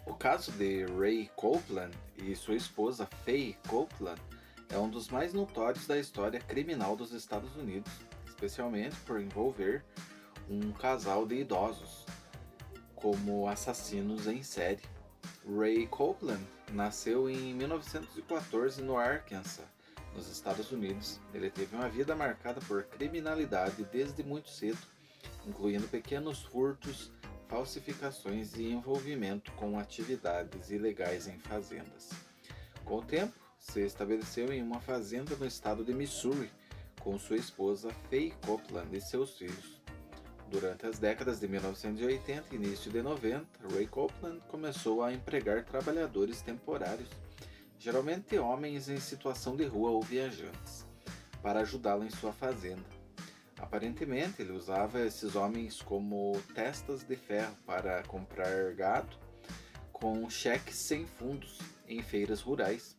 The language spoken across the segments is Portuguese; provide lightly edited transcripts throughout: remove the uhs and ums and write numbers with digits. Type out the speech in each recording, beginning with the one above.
O caso de Ray Copeland e sua esposa Faye Copeland é um dos mais notórios da história criminal dos Estados Unidos, especialmente por envolver um casal de idosos como assassinos em série. Ray Copeland nasceu em 1914 no Arkansas, nos Estados Unidos. Ele teve uma vida marcada por criminalidade desde muito cedo, incluindo pequenos furtos, falsificações e envolvimento com atividades ilegais em fazendas. Com o tempo, se estabeleceu em uma fazenda no estado de Missouri, com sua esposa Faye Copeland e seus filhos. Durante as décadas de 1980 e início de 90, Ray Copeland começou a empregar trabalhadores temporários, geralmente homens em situação de rua ou viajantes, para ajudá-lo em sua fazenda. Aparentemente, ele usava esses homens como testas de ferro para comprar gado com cheques sem fundos em feiras rurais.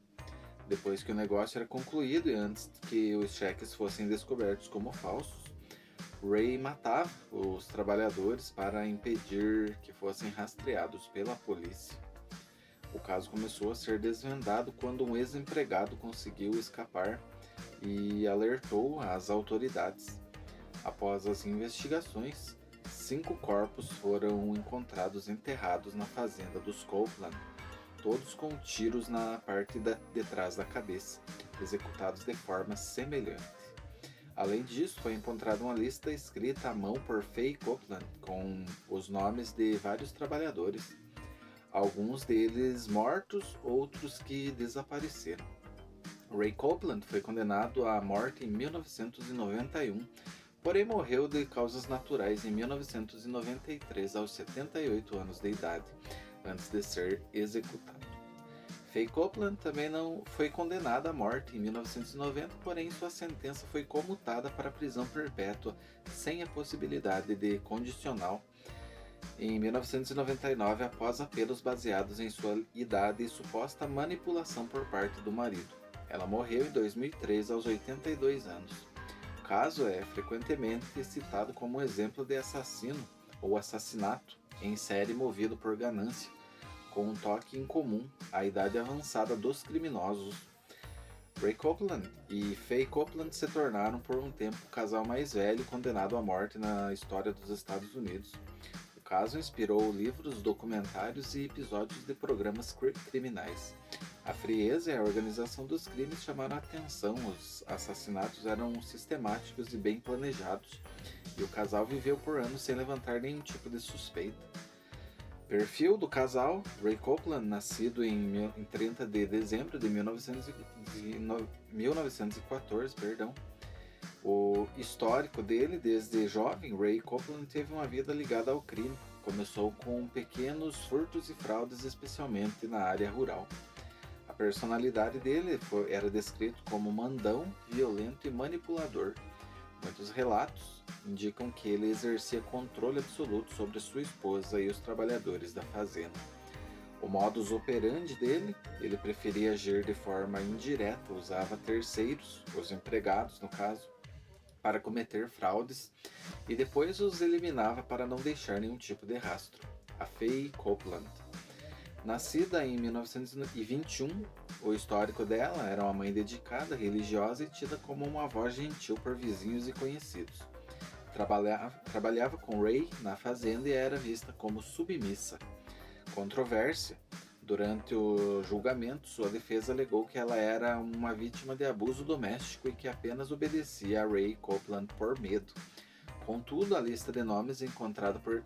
Depois que o negócio era concluído e antes que os cheques fossem descobertos como falsos, Ray matava os trabalhadores para impedir que fossem rastreados pela polícia. O caso começou a ser desvendado quando um ex-empregado conseguiu escapar e alertou as autoridades. Após as investigações, 5 corpos foram encontrados enterrados na fazenda dos Copeland, todos com tiros na parte de trás da cabeça, executados de forma semelhante. Além disso, foi encontrada uma lista escrita à mão por Faye Copeland com os nomes de vários trabalhadores, alguns deles mortos, outros que desapareceram. Ray Copeland foi condenado à morte em 1991, porém morreu de causas naturais em 1993 aos 78 anos de idade, antes de ser executado. Faye Copeland também não foi condenada à morte em 1990, porém sua sentença foi comutada para prisão perpétua sem a possibilidade de condicional em 1999 após apelos baseados em sua idade e suposta manipulação por parte do marido. Ela morreu em 2003 aos 82 anos. O caso é frequentemente citado como exemplo de assassino ou assassinato em série movido por ganância, com um toque incomum à idade avançada dos criminosos. Ray Copeland e Faye Copeland se tornaram por um tempo o casal mais velho condenado à morte na história dos Estados Unidos. O caso inspirou livros, documentários e episódios de programas criminais. A frieza e a organização dos crimes chamaram a atenção. Os assassinatos eram sistemáticos e bem planejados, e o casal viveu por anos sem levantar nenhum tipo de suspeita. Perfil do casal: Ray Copeland, nascido em 30 de dezembro de 1914. O histórico dele: desde jovem, Ray Copeland teve uma vida ligada ao crime. Começou com pequenos furtos e fraudes, especialmente na área rural. A personalidade dele era descrito como mandão, violento e manipulador. Muitos relatos indicam que ele exercia controle absoluto sobre sua esposa e os trabalhadores da fazenda. O modus operandi dele: ele preferia agir de forma indireta, usava terceiros, os empregados no caso, para cometer fraudes e depois os eliminava para não deixar nenhum tipo de rastro. A Faye Copeland, nascida em 1921, o histórico dela era uma mãe dedicada, religiosa e tida como uma avó gentil por vizinhos e conhecidos. Trabalhava com Ray na fazenda e era vista como submissa. Controvérsia: durante o julgamento, sua defesa alegou que ela era uma vítima de abuso doméstico e que apenas obedecia a Ray Copeland por medo. Contudo, a lista de nomes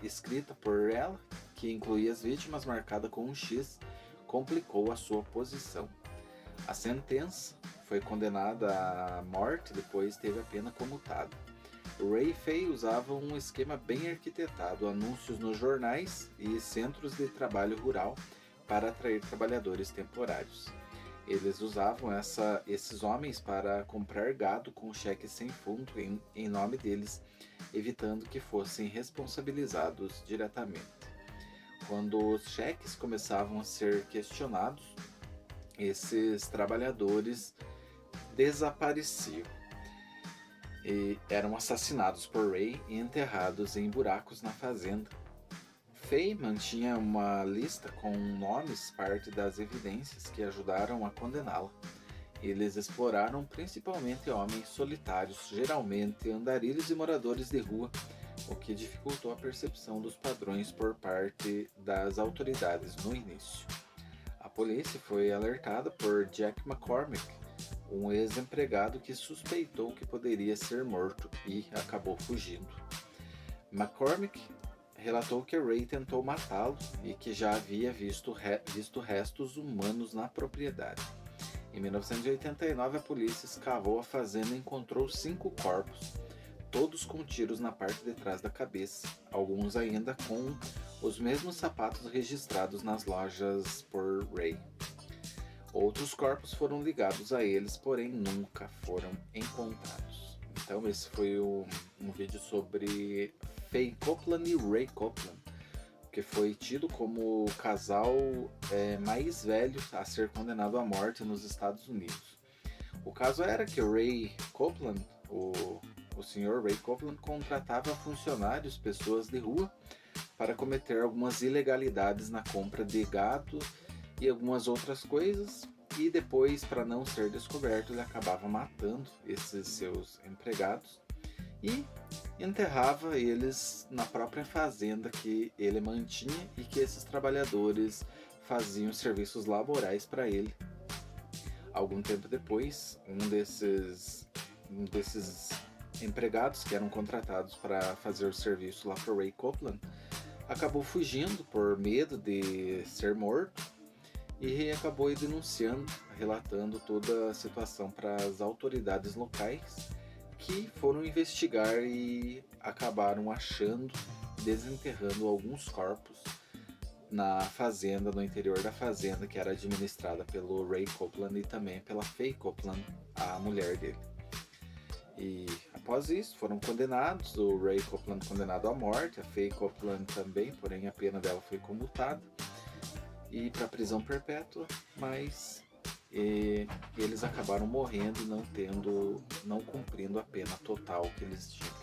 escrita por ela, que incluía as vítimas marcada com um X, complicou a sua posição. A sentença: foi condenada à morte, depois teve a pena comutada. Ray e Faye usavam um esquema bem arquitetado: anúncios nos jornais e centros de trabalho rural para atrair trabalhadores temporários. Eles usavam esses homens para comprar gado com cheque sem fundo em nome deles, evitando que fossem responsabilizados diretamente. Quando os cheques começavam a ser questionados, esses trabalhadores desapareciam e eram assassinados por Ray e enterrados em buracos na fazenda. Fay mantinha uma lista com nomes, parte das evidências que ajudaram a condená-la. Eles exploraram principalmente homens solitários, geralmente andarilhos e moradores de rua, o que dificultou a percepção dos padrões por parte das autoridades no início. A polícia foi alertada por Jack McCormick, um ex-empregado que suspeitou que poderia ser morto e acabou fugindo. McCormick relatou que Ray tentou matá-lo e que já havia visto restos humanos na propriedade. Em 1989, a polícia escavou a fazenda e encontrou 5 corpos, todos com tiros na parte de trás da cabeça, alguns ainda com os mesmos sapatos registrados nas lojas por Ray. Outros corpos foram ligados a eles, porém nunca foram encontrados. Então esse foi um vídeo sobre Fay Copeland e Ray Copeland, que foi tido como o casal mais velho a ser condenado à morte nos Estados Unidos. O caso era que o Ray Copeland, o senhor Ray Copeland, contratava funcionários, pessoas de rua, para cometer algumas ilegalidades na compra de gado e algumas outras coisas, e depois, para não ser descoberto, ele acabava matando esses seus empregados e enterrava eles na própria fazenda que ele mantinha e que esses trabalhadores faziam serviços laborais para ele. Algum tempo depois, um desses empregados que eram contratados para fazer o serviço lá para Ray Copeland acabou fugindo por medo de ser morto e acabou denunciando, relatando toda a situação para as autoridades locais, que foram investigar e acabaram achando, desenterrando alguns corpos na fazenda, no interior da fazenda, que era administrada pelo Ray Copeland e também pela Fay Copeland, a mulher dele. E após isso foram condenados, o Ray Copeland condenado à morte, a Fay Copeland também, porém a pena dela foi comutada e para prisão perpétua, mas eles acabaram morrendo, não cumprindo a pena total que eles tinham.